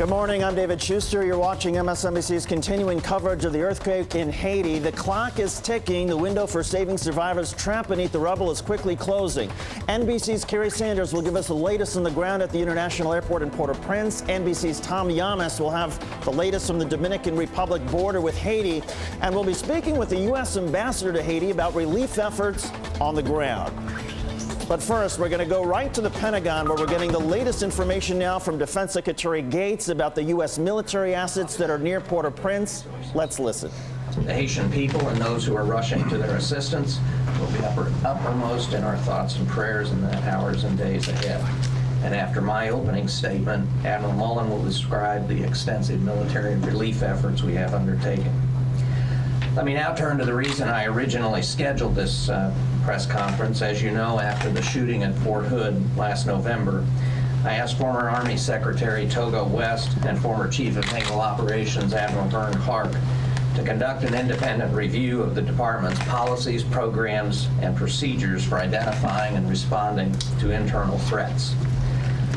Good morning, I'm David Schuster. You're watching MSNBC's continuing coverage of the earthquake in Haiti. The clock is ticking. The window for saving survivors trapped beneath the rubble is quickly closing. NBC's Kerry Sanders will give us the latest on the ground at the International Airport in Port-au-Prince. NBC's Tom Yamas will have the latest from the Dominican Republic border with Haiti. And we'll be speaking with the U.S. ambassador to Haiti about relief efforts on the ground. But first, we're going to go right to the Pentagon, where we're getting the latest information now from Defense Secretary Gates about the U.S. military assets that are near Port-au-Prince. Let's listen. The Haitian people and those who are rushing to their assistance will be uppermost in our thoughts and prayers in the hours and days ahead. And after my opening statement, Admiral Mullen will describe the extensive military relief efforts we have undertaken. Let me now turn to the reason I originally scheduled this press conference. As you know, after the shooting at Fort Hood last November, I asked former Army Secretary Togo West and former Chief of Naval Operations Admiral Vern Clark to conduct an independent review of the department's policies, programs, and procedures for identifying and responding to internal threats.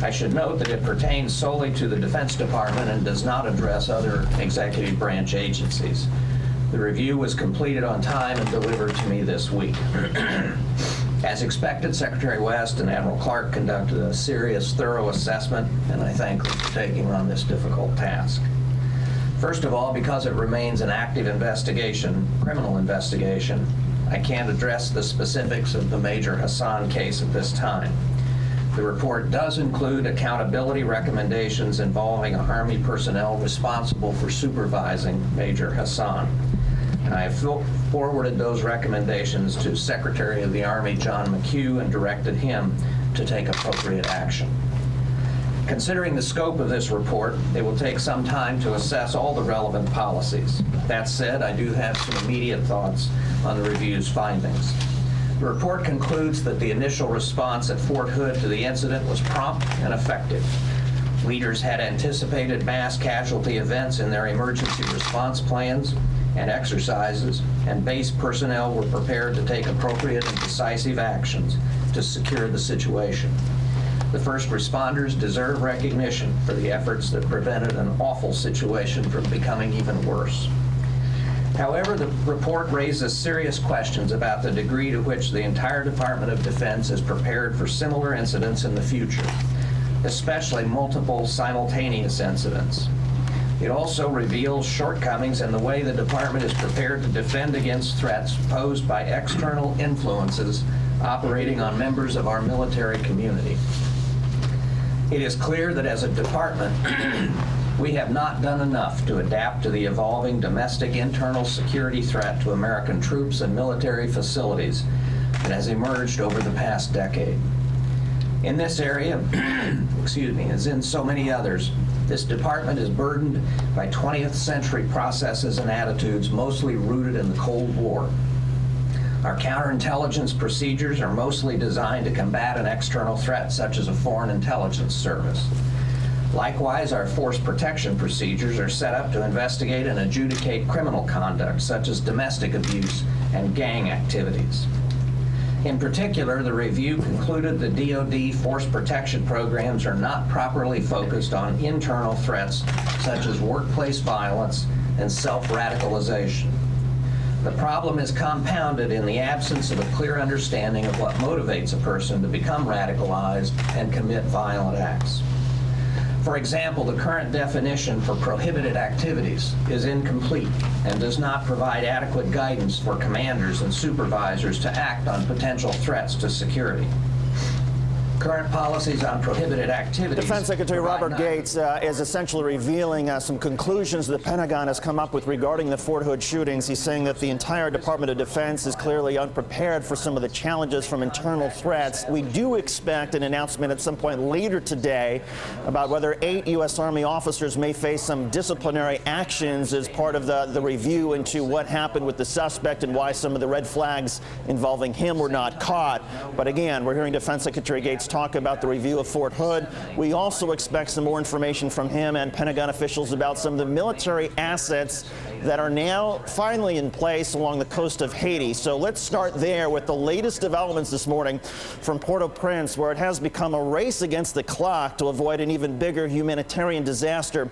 I should note that it pertains solely to the Defense Department and does not address other executive branch agencies. The review was completed on time and delivered to me this week. As expected, Secretary West and Admiral Clark conducted a serious, thorough assessment, and I thank them for taking on this difficult task. First of all, because it remains an active investigation, criminal investigation, I can't address the specifics of the Major Hassan case at this time. The report does include accountability recommendations involving Army personnel responsible for supervising Major Hassan. And I have forwarded those recommendations to Secretary of the Army John McHugh and directed him to take appropriate action. Considering the scope of this report, it will take some time to assess all the relevant policies. That said, I do have some immediate thoughts on the review's findings. The report concludes that the initial response at Fort Hood to the incident was prompt and effective. Leaders had anticipated mass casualty events in their emergency response plans and exercises, and base personnel were prepared to take appropriate and decisive actions to secure the situation. The first responders deserve recognition for the efforts that prevented an awful situation from becoming even worse. However, the report raises serious questions about the degree to which the entire Department of Defense is prepared for similar incidents in the future, especially multiple simultaneous incidents. It also reveals shortcomings in the way the department is prepared to defend against threats posed by external influences operating on members of our military community. It is clear that as a department, we have not done enough to adapt to the evolving domestic internal security threat to American troops and military facilities that has emerged over the past decade. In this area, as in so many others, this department is burdened by 20th century processes and attitudes mostly rooted in the Cold War. Our counterintelligence procedures are mostly designed to combat an external threat such as a foreign intelligence service. Likewise, our force protection procedures are set up to investigate and adjudicate criminal conduct such as domestic abuse and gang activities. In particular, the review concluded the DoD force protection programs are not properly focused on internal threats such as workplace violence and self-radicalization. The problem is compounded in the absence of a clear understanding of what motivates a person to become radicalized and commit violent acts. For example, the current definition for prohibited activities is incomplete and does not provide adequate guidance for commanders and supervisors to act on potential threats to security. Current policies on prohibited activities. Defense Secretary Robert Gates is essentially revealing some conclusions the Pentagon has come up with regarding the Fort Hood shootings. He's saying that the entire Department of Defense is clearly unprepared for some of the challenges from internal threats. We do expect an announcement at some point later today about whether 8 U.S. Army officers may face some disciplinary actions as part of the review into what happened with the suspect and why some of the red flags involving him were not caught. But again, we're hearing Defense Secretary Gates Let's talk about the review of Fort Hood. We also expect some more information from him and Pentagon officials about some of the military assets that are now finally in place along the coast of Haiti. So let's start there with the latest developments this morning from Port-au-Prince, where it has become a race against the clock to avoid an even bigger humanitarian disaster.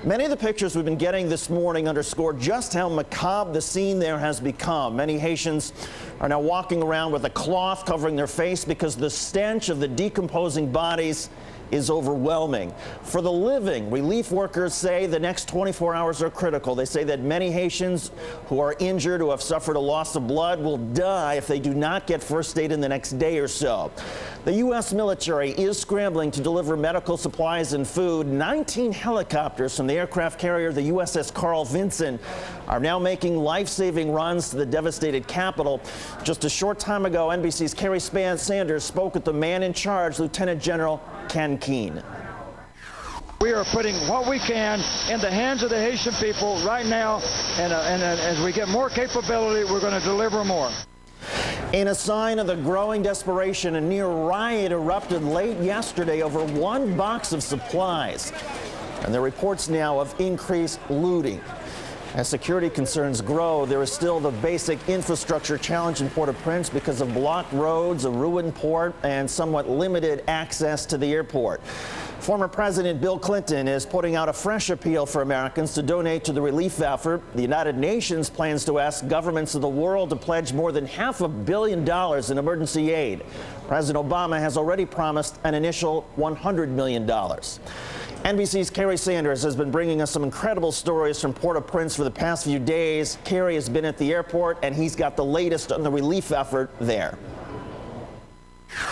Many of the pictures we've been getting this morning underscore just how macabre the scene there has become. Many Haitians are now walking around with a cloth covering their face because the stench of the decomposing bodies is overwhelming. For the living, relief workers say the next 24 hours are critical. They say that many Haitians who are injured, who have suffered a loss of blood, will die if they do not get first aid in the next day or so. The U.S. military is scrambling to deliver medical supplies and food. 19 helicopters from the aircraft carrier, the USS Carl Vinson, are now making life-saving runs to the devastated capital. Just a short time ago, NBC's Kerry Sanders spoke with the man in charge, Lieutenant General Ken Keane. We are putting what we can in the hands of the Haitian people right now, and as we get more capability, we're going to deliver more. In a sign of the growing desperation, a near riot erupted late yesterday over one box of supplies. And there are reports now of increased looting. As security concerns grow, there is still the basic infrastructure challenge in Port-au-Prince because of blocked roads, a ruined port, and somewhat limited access to the airport. Former President Bill Clinton is putting out a fresh appeal for Americans to donate to the relief effort. The United Nations plans to ask governments of the world to pledge more than $500 million in emergency aid. President Obama has already promised an initial $100 million. NBC's Kerry Sanders has been bringing us some incredible stories from Port-au-Prince for the past few days. Kerry has been at the airport, and he's got the latest on the relief effort there.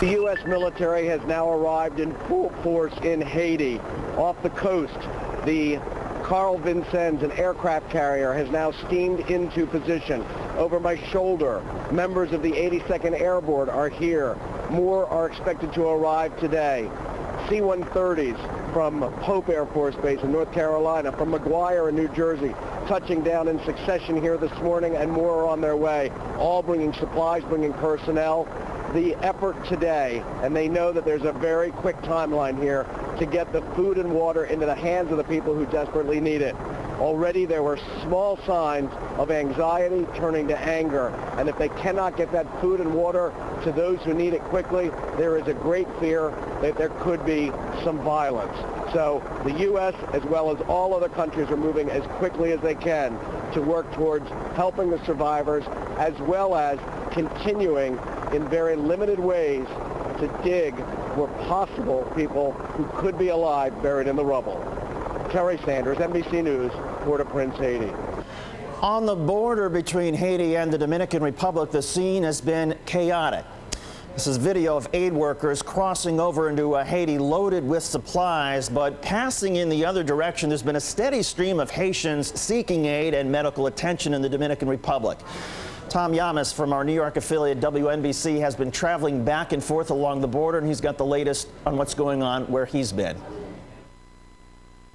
The U.S. military has now arrived in full force in Haiti. Off the coast, the Carl Vincennes, an aircraft carrier, has now steamed into position. Over my shoulder, members of the 82nd Airborne are here. More are expected to arrive today. C-130s from Pope Air Force Base in North Carolina, from McGuire in New Jersey, touching down in succession here this morning, and more are on their way, all bringing supplies, bringing personnel. The effort today, and they know that there's a very quick timeline here to get the food and water into the hands of the people who desperately need it. Already there were small signs of anxiety turning to anger, and if they cannot get that food and water to those who need it quickly, there is a great fear that there could be some violence. So the U.S. as well as all other countries are moving as quickly as they can to work towards helping the survivors, as well as continuing in very limited ways to dig where possible people who could be alive buried in the rubble. Kerry Sanders, NBC News, Port-au-Prince, Haiti. On the border between Haiti and the Dominican Republic, the scene has been chaotic. This is video of aid workers crossing over into Haiti loaded with supplies, but passing in the other direction, there's been a steady stream of Haitians seeking aid and medical attention in the Dominican Republic. Tom Yamas from our New York affiliate WNBC has been traveling back and forth along the border, and he's got the latest on what's going on where he's been.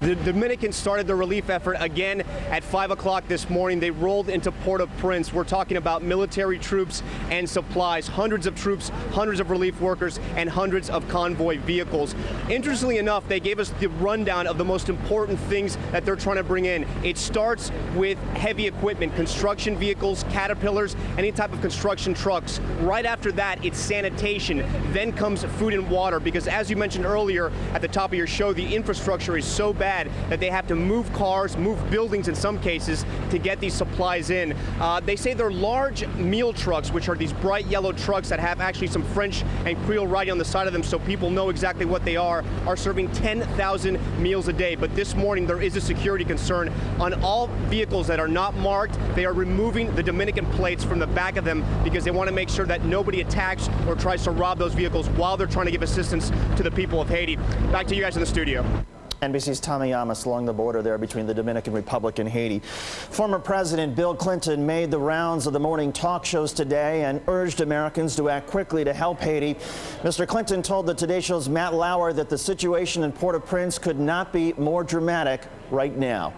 The Dominicans started the relief effort again at 5 o'clock this morning. They rolled into Port-au-Prince. We're talking about military troops and supplies, hundreds of troops, hundreds of relief workers, and hundreds of convoy vehicles. Interestingly enough, they gave us the rundown of the most important things that they're trying to bring in. It starts with heavy equipment, construction vehicles, caterpillars, any type of construction trucks. Right after that, it's sanitation. Then comes food and water, because as you mentioned earlier at the top of your show, the infrastructure is so bad that they have to move cars, move buildings in some cases to get these supplies in. They say they're large meal trucks, which are these bright yellow trucks that have actually some French and Creole writing on the side of them so people know exactly what they are serving 10,000 meals a day. But this morning there is a security concern on all vehicles that are not marked. They are removing the Dominican plates from the back of them because they want to make sure that nobody attacks or tries to rob those vehicles while they're trying to give assistance to the people of Haiti. Back to you guys in the studio. NBC's Tommy Yamas along the border there between the Dominican Republic and Haiti. Former President Bill Clinton made the rounds of the morning talk shows today and urged Americans to act quickly to help Haiti. Mr. Clinton told the Today Show's Matt Lauer that the situation in Port-au-Prince could not be more dramatic right now.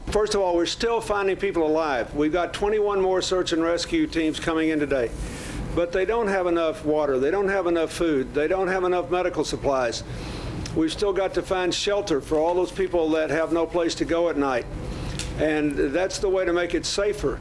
First of all, we're still finding people alive. We've got 21 more search and rescue teams coming in today. but they don't have enough water. They don't have enough food. They don't have enough medical supplies. We've still got to find shelter for all those people that have no place to go at night. And that's the way to make it safer.